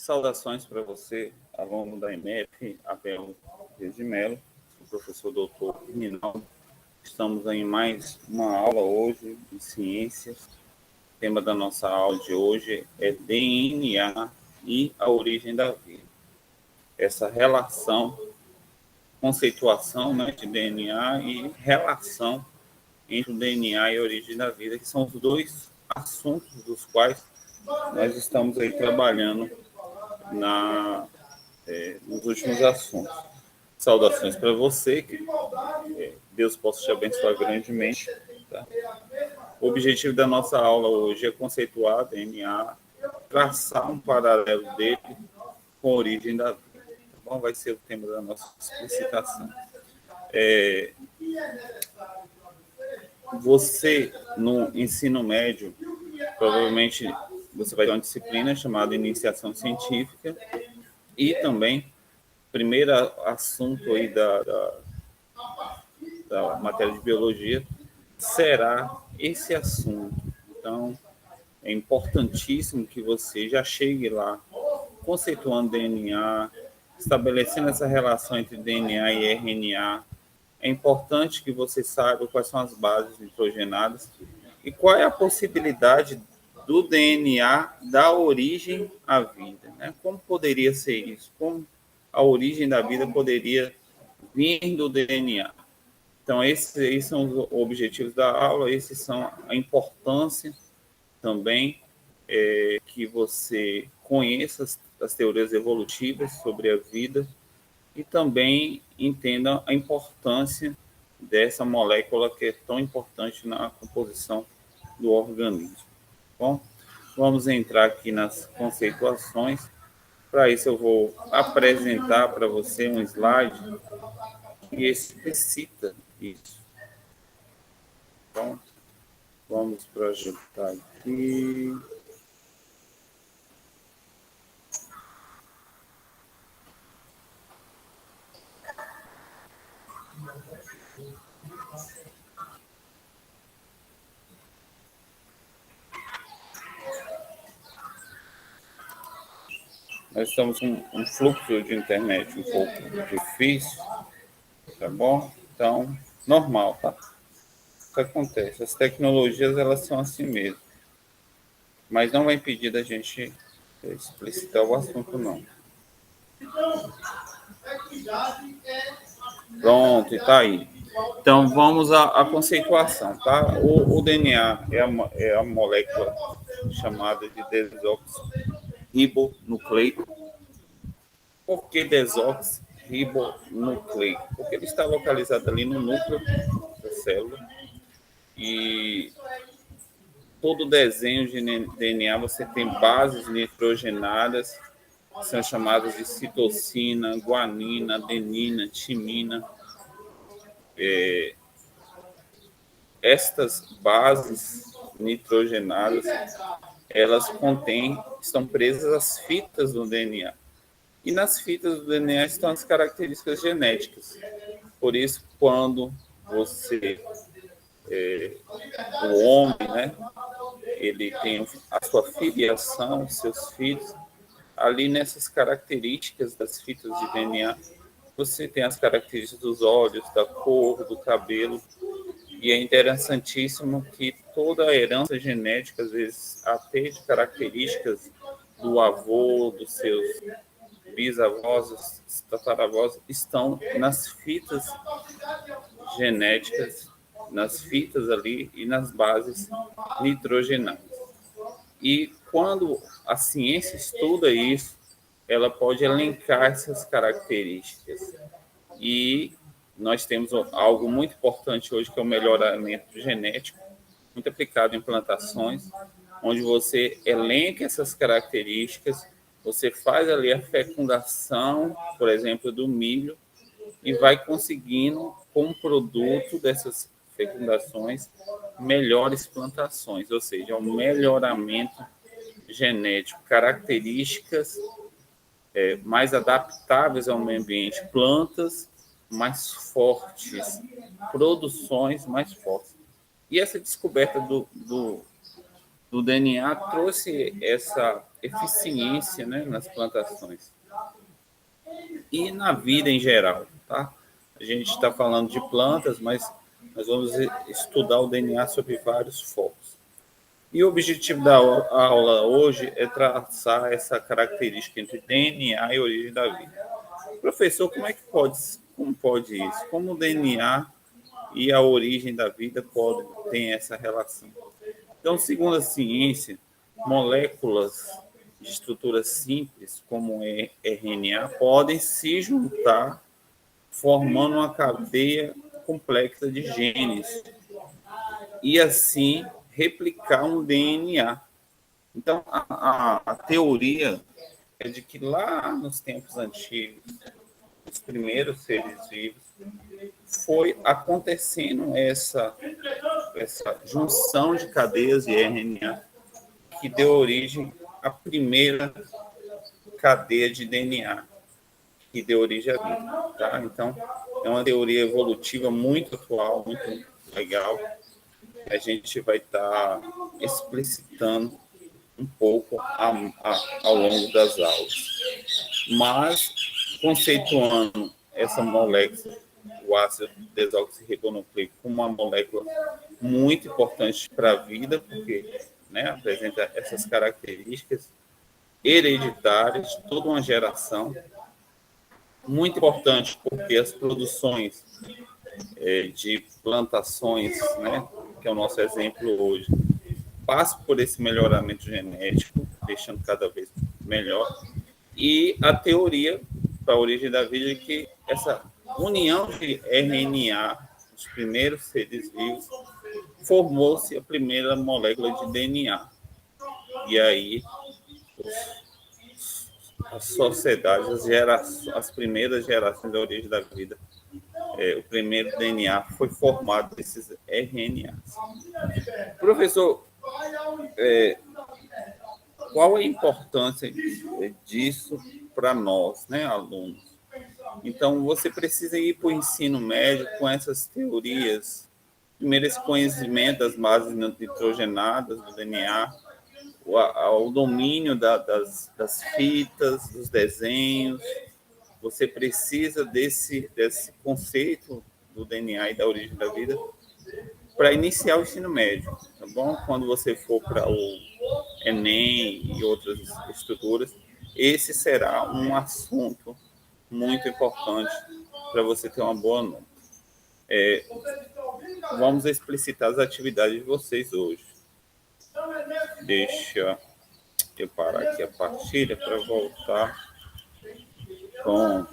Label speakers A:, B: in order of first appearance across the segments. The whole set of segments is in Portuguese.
A: Saudações para você, aluno da IMEF, Abel Dias de Mello, o professor doutor Rinaldo. Estamos em mais uma aula hoje de ciências. O tema da nossa aula de hoje é DNA e a origem da vida. Essa relação, conceituação, né, de DNA e relação entre o DNA e a origem da vida, que são os dois assuntos dos quais nós estamos aí trabalhando nos últimos assuntos. Saudações para você, que Deus possa te abençoar grandemente. Tá? O objetivo da nossa aula hoje é conceituar DNA, traçar um paralelo dele com a origem da vida. Tá bom? Vai ser o tema da nossa explicitação. Você, no ensino médio, provavelmente você vai ter uma disciplina chamada Iniciação Científica e também, primeiro assunto aí da matéria de Biologia, será esse assunto. Então, é importantíssimo que você já chegue lá conceituando DNA, estabelecendo essa relação entre DNA e RNA. É importante que você saiba quais são as bases nitrogenadas e qual é a possibilidade do DNA dar origem à vida. Né? Como poderia ser isso? Como a origem da vida poderia vir do DNA? Então, esses são os objetivos da aula, esses são a importância também que você conheça as teorias evolutivas sobre a vida e também entenda a importância dessa molécula que é tão importante na composição do organismo. Bom, vamos entrar aqui nas conceituações. Para isso, eu vou apresentar para você um slide que explicita isso. Então, vamos projetar aqui. Nós estamos com um fluxo de internet um pouco difícil, tá bom? Então, normal, tá? O que acontece? As tecnologias, elas são assim mesmo. Mas não vai impedir da gente explicitar o assunto, não. Pronto, está aí. Então, vamos à conceituação, tá? O DNA é a molécula chamada de desoxirribonucleico. Por que desoxirribonucleico? Porque ele está localizado ali no núcleo da célula e todo desenho de DNA você tem bases nitrogenadas, que são chamadas de citosina, guanina, adenina, timina. Estas bases nitrogenadas, elas estão presas às fitas do DNA. E nas fitas do DNA estão as características genéticas. Por isso, quando o homem, né, ele tem a sua filiação, seus filhos, ali nessas características das fitas de DNA, você tem as características dos olhos, da cor, do cabelo, e é interessantíssimo que toda a herança genética, às vezes até de características do avô, dos seus bisavós, tataravós, estão nas fitas genéticas, nas fitas ali e nas bases nitrogenadas. E quando a ciência estuda isso, ela pode elencar essas características. E nós temos algo muito importante hoje, que é o melhoramento genético, muito aplicado em plantações, onde você elenca essas características, você faz ali a fecundação, por exemplo, do milho, e vai conseguindo, como produto dessas fecundações, melhores plantações, ou seja, um melhoramento genético, características mais adaptáveis ao meio ambiente, plantas mais fortes, produções mais fortes. E essa descoberta do DNA trouxe eficiência, né, nas plantações e na vida em geral, tá? A gente está falando de plantas, mas nós vamos estudar o DNA sobre vários focos. E o objetivo da aula hoje é traçar essa característica entre DNA e origem da vida. Professor, como pode isso? Como o DNA e a origem da vida têm essa relação? Então, segundo a ciência, moléculas de estruturas simples, como RNA, podem se juntar formando uma cadeia complexa de genes e assim replicar um DNA. Então, a teoria é de que lá nos tempos antigos, os primeiros seres vivos, foi acontecendo essa junção de cadeias de RNA que deu origem à primeira cadeia de DNA, que deu origem à vida. Tá? Então, é uma teoria evolutiva muito atual, muito legal. A gente vai estar explicitando um pouco ao longo das aulas. Mas, conceituando essa molécula, o ácido desoxirribonucleico, como uma molécula muito importante para a vida, porque, né, apresenta essas características hereditárias de toda uma geração, muito importante porque as produções de plantações, né, que é o nosso exemplo hoje, passam por esse melhoramento genético, deixando cada vez melhor, e a teoria para a origem da vida é que essa união de RNA, os primeiros seres vivos, formou-se a primeira molécula de DNA. E aí, as sociedades, as primeiras gerações da origem da vida, o primeiro DNA foi formado desses RNAs. Professor, qual a importância disso para nós, né, alunos? Então, você precisa ir para o ensino médio com essas teorias. Primeiro, esse conhecimento das bases nitrogenadas do DNA, o domínio das fitas, dos desenhos. Você precisa desse conceito do DNA e da origem da vida para iniciar o ensino médio, tá bom? Quando você for para o Enem e outras estruturas, esse será um assunto muito importante para você ter uma boa nota. Vamos explicitar as atividades de vocês hoje. Deixa eu parar aqui a partilha para voltar. Bom,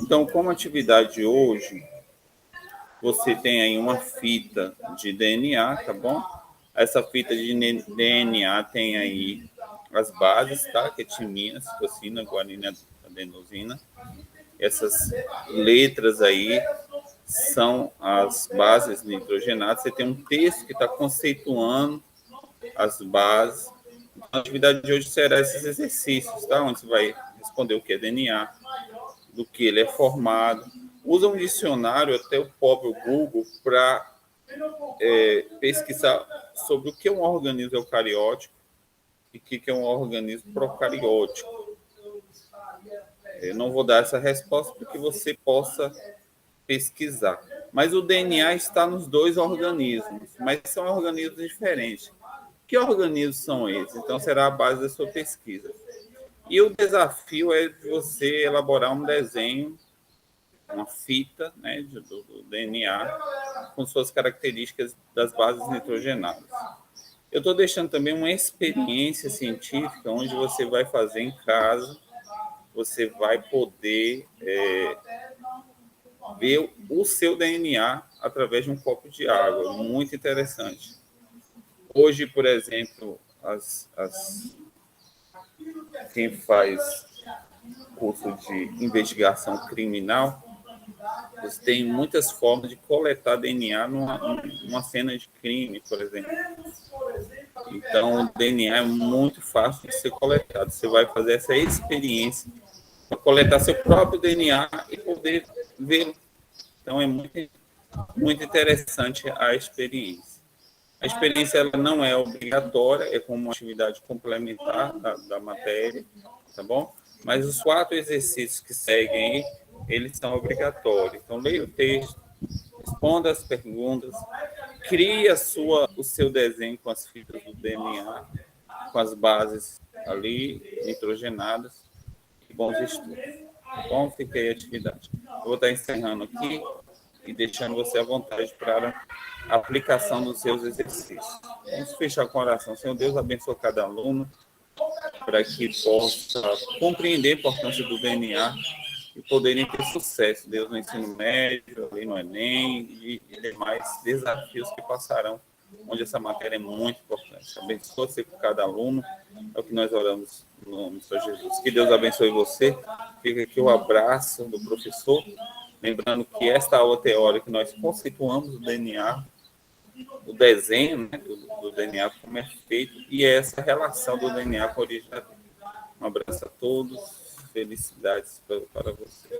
A: então, como atividade de hoje, você tem aí uma fita de DNA, tá bom? Essa fita de DNA tem aí as bases, tá? Que é timina, citosina, guanina, adenosina. Essas letras aí são as bases nitrogenadas. Você tem um texto que está conceituando as bases. A atividade de hoje será esses exercícios, tá? Onde você vai responder o que é DNA, do que ele é formado. Usa um dicionário, até o próprio Google, para pesquisar sobre o que é um organismo eucariótico e o que é um organismo procariótico. Eu não vou dar essa resposta para que você possa pesquisar. Mas o DNA está nos dois organismos, mas são organismos diferentes. Que organismos são esses? Então, será a base da sua pesquisa. E o desafio é de você elaborar um desenho, uma fita, né, do DNA, com suas características das bases nitrogenadas. Eu estou deixando também uma experiência científica, onde você vai fazer em casa, você vai poder ver o seu DNA através de um copo de água. Muito interessante. Hoje, por exemplo, quem faz curso de investigação criminal, você tem muitas formas de coletar DNA numa cena de crime, por exemplo. Então, o DNA é muito fácil de ser coletado. Você vai fazer essa experiência para coletar seu próprio DNA e poder vê-lo. Então, é muito, muito interessante a experiência. A experiência ela não é obrigatória, é como uma atividade complementar da matéria, tá bom? Mas os 4 exercícios que seguem aí, eles são obrigatórios. Então, leia o texto, responda as perguntas, crie o seu desenho com as fitas do DNA, com as bases ali nitrogenadas, e bons estudos. Tá bom? Fica aí a atividade. Eu vou estar encerrando aqui e deixando você à vontade para a aplicação dos seus exercícios. Vamos fechar com a oração. Senhor Deus, abençoe cada aluno para que possa compreender a importância do DNA e poderem ter sucesso, Deus, no ensino médio, ali no Enem e demais desafios que passarão, onde essa matéria é muito importante. Abençoe você por cada aluno, é o que nós oramos no nome do Senhor Jesus. Que Deus abençoe você. Fica aqui o abraço do professor, lembrando que esta aula teórica que nós conceituamos o DNA, o desenho, né, do DNA, como é feito, e essa relação do DNA com a origem da vida. Um abraço a todos, felicidades para você.